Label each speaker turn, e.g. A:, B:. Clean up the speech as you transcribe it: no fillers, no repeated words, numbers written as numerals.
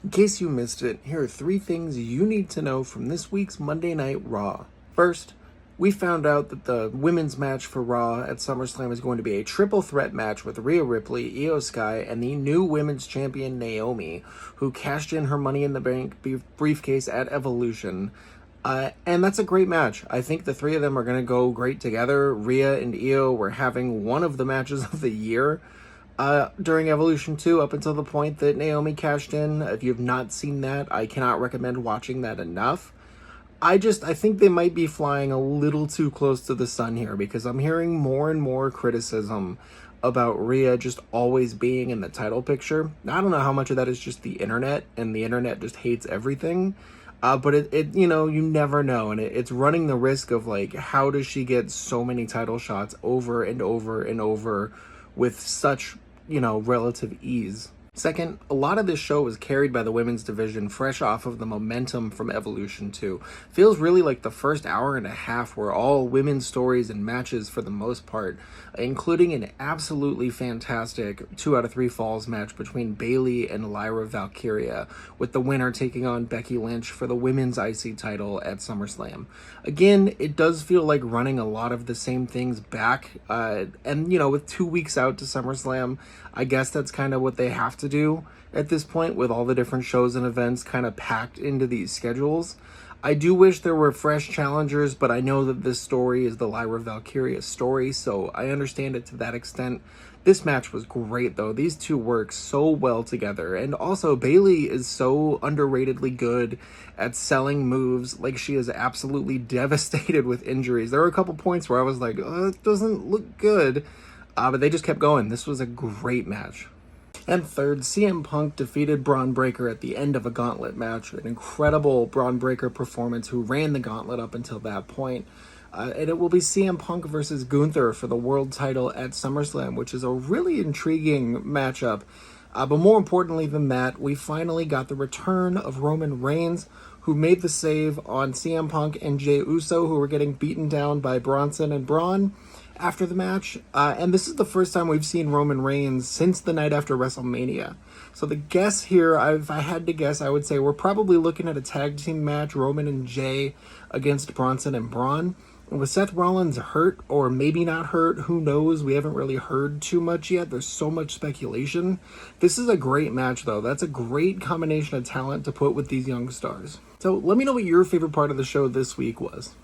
A: In case you missed it, here are 3 things you need to know from this week's Monday Night Raw. First, we found out that the women's match for Raw at SummerSlam is going to be a triple threat match with Rhea Ripley, Io Sky, and the new women's champion Naomi, who cashed in her Money in the Bank briefcase at Evolution. And that's a great match. I think the three of them are going to go great together. Rhea and Io were having one of the matches of the year during Evolution 2 up until the point that Naomi cashed in. If you have not seen that, I cannot recommend watching that enough. I think they might be flying a little too close to the sun here because I'm hearing more and more criticism about Rhea just always being in the title picture. I don't know how much of that is just the internet, and the internet just hates everything. But you never know, and it's running the risk of, like, how does she get so many title shots over and over and over with such, relative ease? Second, a lot of this show was carried by the women's division fresh off of the momentum from Evolution 2. Feels really like the first hour and a half were all women's stories and matches for the most part, including an absolutely fantastic 2 out of 3 falls match between Bayley and Lyra Valkyria, with the winner taking on Becky Lynch for the women's IC title at SummerSlam. Again, it does feel like running a lot of the same things back, and with 2 weeks out to SummerSlam, I guess that's kind of what they have to do at this point with all the different shows and events kind of packed into these schedules. I do wish there were fresh challengers, but I know that this story is the Lyra Valkyria story, so I understand it to that extent. This match was great, though. These two work so well together, and also Bayley is so underratedly good at selling moves. Like, she is absolutely devastated with injuries. There were a couple points where I was like, oh, it doesn't look good. But they just kept going. This was a great match. And third, CM Punk defeated Braun Breaker at the end of a gauntlet match. An incredible Braun Breaker performance who ran the gauntlet up until that point. And it will be CM Punk versus Gunther for the world title at SummerSlam, which is a really intriguing matchup. But more importantly than that, we finally got the return of Roman Reigns, who made the save on CM Punk and Jey Uso, who were getting beaten down by Bronson and Braun after the match. And this is the first time we've seen Roman Reigns since the night after WrestleMania. So the guess here, if I had to guess, I would say we're probably looking at a tag team match, Roman and Jey against Bronson and Braun. Was Seth Rollins hurt or maybe not hurt? Who knows? We haven't really heard too much yet. There's so much speculation. This is a great match, though. That's a great combination of talent to put with these young stars. So let me know what your favorite part of the show this week was.